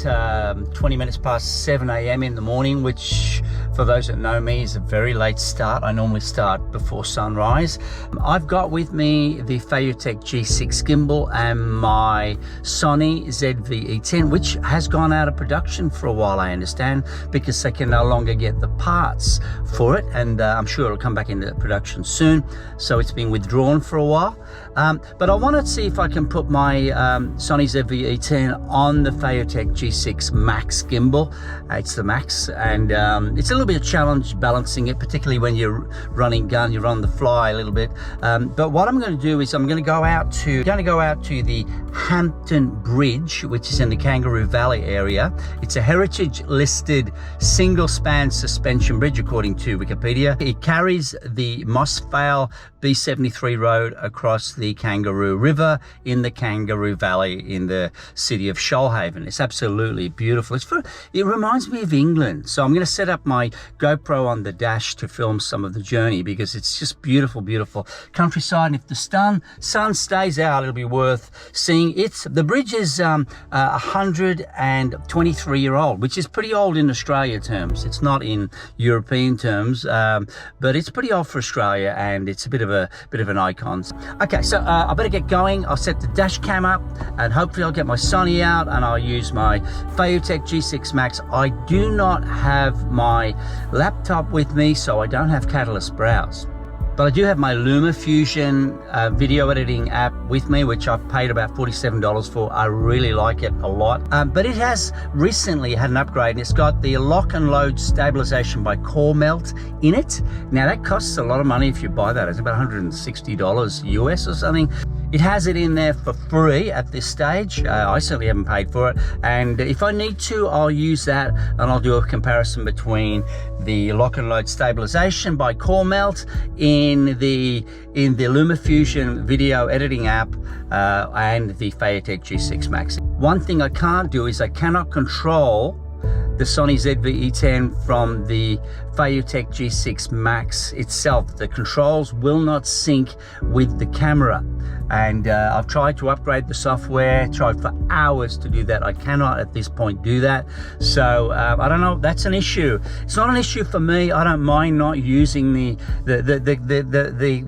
20 minutes past 7 a.m. in the morning, which for those that know me is a very late start. I normally start before sunrise. I've got with me the Phototech G6 gimbal and my SONY ZVE10, which has gone out of production for a while, I understand, because they can no longer get the parts for it, and I'm sure it'll come back into production soon, so it's been withdrawn for a while. But I want to see if I can put my SONY ZVE10 on the Phototech G6 Max gimbal. It's the Max, and it's a little bit of a challenge balancing it, particularly when you're running gun, you're on the fly a little bit. But what I'm going to do is I'm going to go out to the Hampton Bridge, which is in the Kangaroo Valley area. It's a heritage listed single span suspension bridge according to Wikipedia. It carries the Mossvale B73 road across the Kangaroo River in the Kangaroo Valley in the city of Shoalhaven. It's absolutely beautiful. It reminds me of England. So I'm going to set up my GoPro on the dash to film some of the journey, because it's just beautiful, beautiful countryside. And if the sun stays out, it'll be worth seeing. The bridge is 123-year-old, which is pretty old in Australia terms. It's not in European terms, but it's pretty old for Australia, and it's a bit of an icon. Okay, so I better get going. I'll set the dash cam up, and hopefully I'll get my Sony out, and I'll use my Phototech G6 Max. I do not have my laptop with me, so I don't have Catalyst Browse. But I do have my LumaFusion video editing app with me, which I've paid about $47 for. I really like it a lot. But it has recently had an upgrade, and it's got the lock and load stabilization by Core Melt in it. Now that costs a lot of money if you buy that. It's about $160 US or something. It has it in there for free at this stage. I certainly haven't paid for it. And if I need to, I'll use that, and I'll do a comparison between the lock and load stabilization by Core Melt in the LumaFusion video editing app and the Phototech G6 Max. One thing I can't do is I cannot control the Sony ZVE10 from the Phototech G6 Max itself. The controls will not sync with the camera, and I've tried to upgrade the software, tried for hours to do that. I cannot at this point do that, so I don't know, that's an issue. It's not an issue for me. I don't mind not using the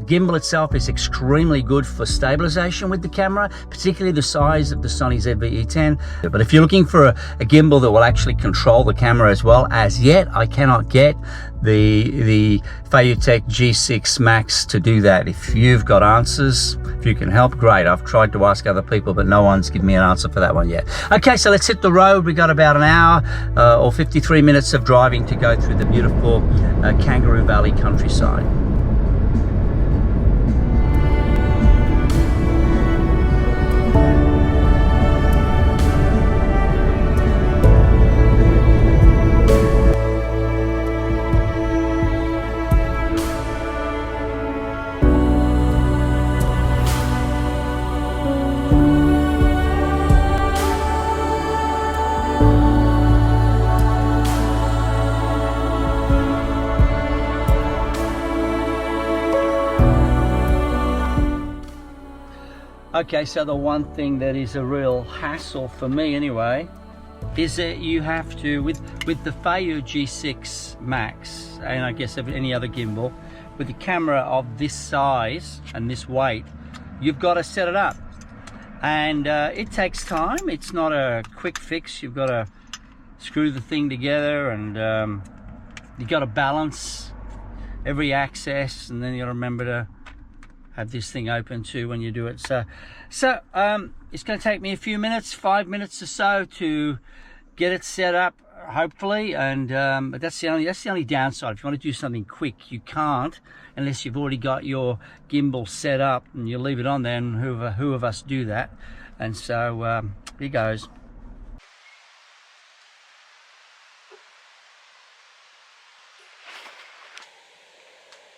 gimbal itself is extremely good for stabilization with the camera, particularly the size of the Sony ZVE10. But if you're looking for a gimbal that will actually control the camera as well, as yet I cannot get the Phototech G6 Max to do that. If you've got answers, if you can help, great. I've tried to ask other people, but no one's given me an answer for that one yet. Okay, so let's hit the road. We got about an hour or 53 minutes of driving to go through the beautiful Kangaroo Valley countryside. Okay, so the one thing that is a real hassle for me anyway is that you have to, with the Phototech G6 Max, and I guess any other gimbal, with the camera of this size and this weight, you've got to set it up. And it takes time. It's not a quick fix. You've got to screw the thing together, and you've got to balance every axis, and then you got to remember to have this thing open too when you do it. So it's going to take me a few minutes, 5 minutes or so, to get it set up, hopefully. And but that's the only downside. If you want to do something quick, you can't unless you've already got your gimbal set up and you leave it on there. And who of us do that? And so here goes.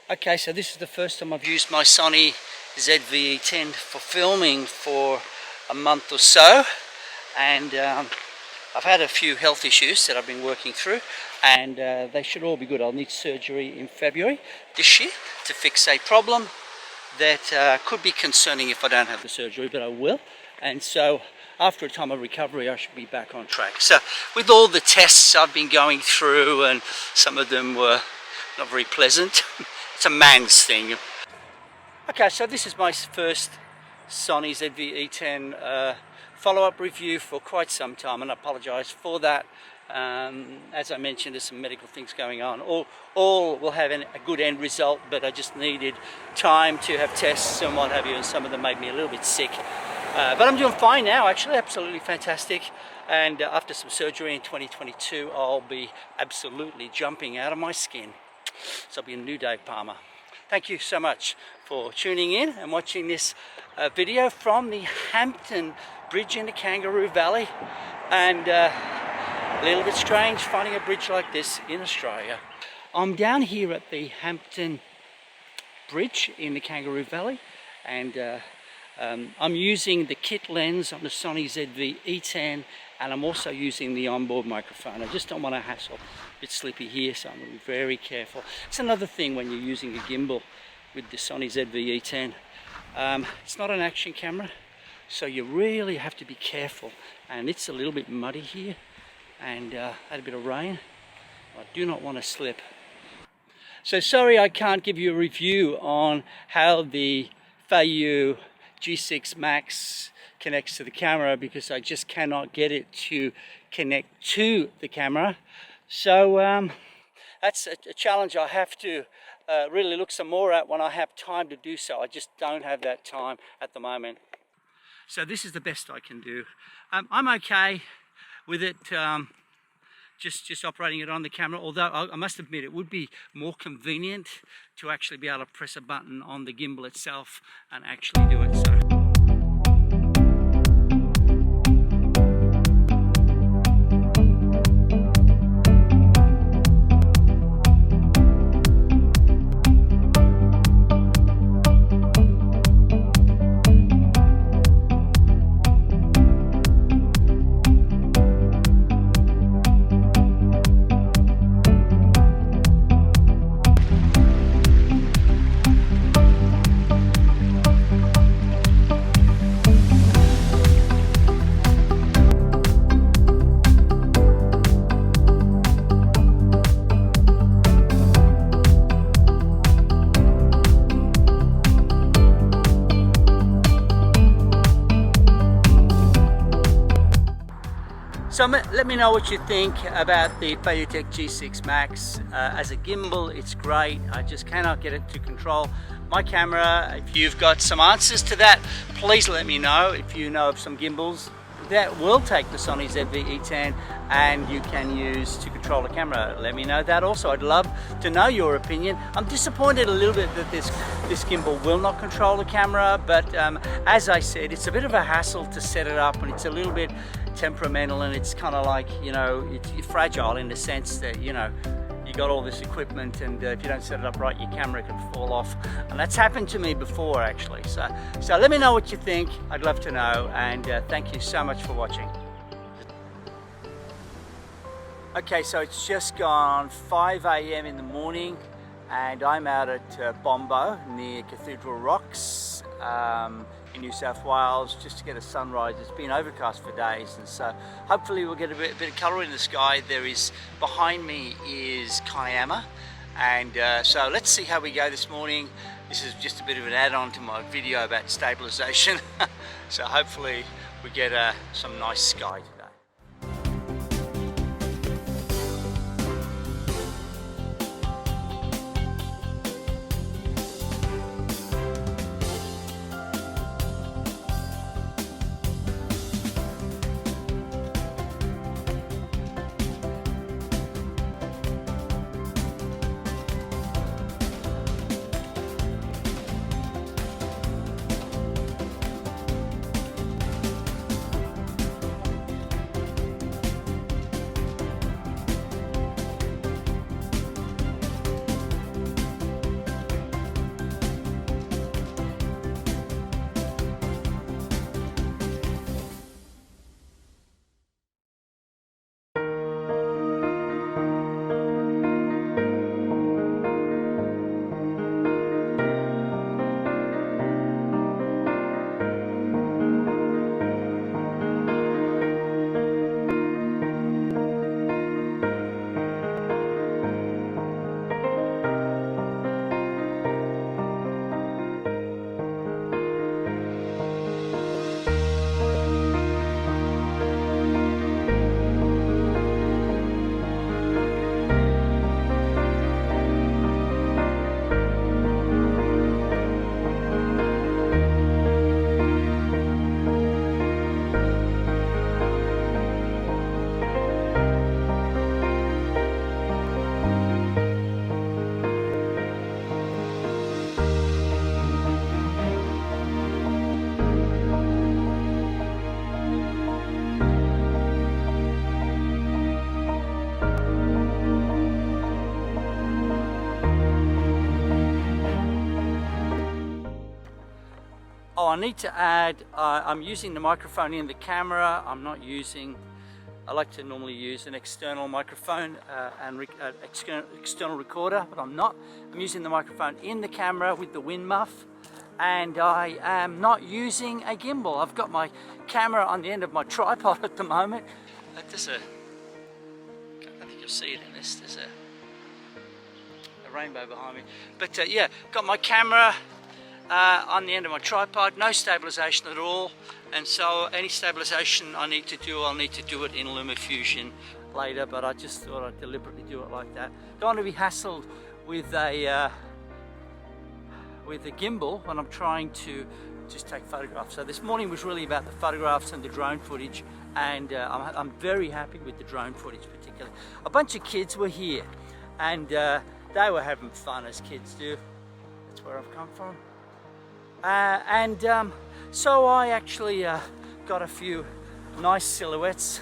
Okay, so this is the first time I've used my Sony ZVE10 for filming for a month or so, and I've had a few health issues that I've been working through, and they should all be good. I'll need surgery in February this year to fix a problem that could be concerning if I don't have the surgery, but I will. And so after a time of recovery, I should be back on track. So with all the tests I've been going through, and some of them were not very pleasant, it's a man's thing. Okay, so this is my first SONY ZVE10 follow-up review for quite some time, and I apologise for that. As I mentioned, there's some medical things going on. All will have a good end result, but I just needed time to have tests and what have you, and some of them made me a little bit sick. But I'm doing fine now, actually, absolutely fantastic. And after some surgery in 2022, I'll be absolutely jumping out of my skin. So I'll be a new Dave Palmer. Thank you so much for tuning in and watching this video from the Hampton Bridge in the Kangaroo Valley. And a little bit strange finding a bridge like this in Australia. I'm down here at the Hampton Bridge in the Kangaroo Valley, and I'm using the kit lens on the SONY ZVE10, and I'm also using the onboard microphone. I just don't want to hassle. A bit slippy here, so I'm going to be very careful. It's another thing when you're using a gimbal with the SONY ZVE10. It's not an action camera, so you really have to be careful. And it's a little bit muddy here, and had a bit of rain. I do not want to slip. So sorry I can't give you a review on how the Feiyu G6 Max connects to the camera, because I just cannot get it to connect to the camera. So that's a challenge I have to really look some more at when I have time to do so. I just don't have that time at the moment. So this is the best I can do. I'm okay with it, just operating it on the camera, although I must admit it would be more convenient to actually be able to press a button on the gimbal itself and actually do it. So let me know what you think about the Feiyu G6 Max. As a gimbal, it's great. I just cannot get it to control my camera. If you've got some answers to that, please let me know. If you know of some gimbals that will take the SONY ZVE10 and you can use to control the camera, let me know that also. I'd love to know your opinion. I'm disappointed a little bit that this gimbal will not control the camera, but as I said, it's a bit of a hassle to set it up, and it's a little bit temperamental, and it's kind of like, you know, you're fragile in the sense that, you know, you got all this equipment, and if you don't set it up right, your camera can fall off, and that's happened to me before actually. So let me know what you think. I'd love to know, and thank you so much for watching. Okay, so it's just gone 5 AM in the morning, and I'm out at Bombo near Cathedral Rocks in New South Wales, just to get a sunrise. It's been overcast for days, and so hopefully we'll get a bit of colour in the sky. Behind me is Kiama, and so let's see how we go this morning. This is just a bit of an add-on to my video about stabilisation. So hopefully we get some nice sky today. Oh, I need to add, I'm using the microphone in the camera. I'm not using, I like to normally use an external microphone and external recorder, but I'm not. I'm using the microphone in the camera with the wind muff, and I am not using a gimbal. I've got my camera on the end of my tripod at the moment. There's a, I think you'll see it in this, there's a rainbow behind me. But yeah, got my camera on the end of my tripod, no stabilisation at all, and so any stabilisation I need to do, I'll need to do it in LumaFusion later, but I just thought I'd deliberately do it like that. Don't want to be hassled with a gimbal when I'm trying to just take photographs. So this morning was really about the photographs and the drone footage, and I'm very happy with the drone footage particularly. A bunch of kids were here, and they were having fun as kids do. That's where I've come from. So I actually got a few nice silhouettes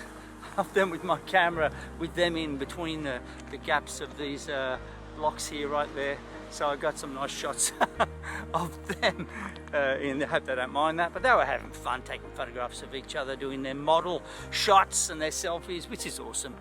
of them with my camera, with them in between the gaps of these blocks here right there. So I got some nice shots of them in there. Hope they don't mind that, but they were having fun taking photographs of each other, doing their model shots and their selfies, which is awesome.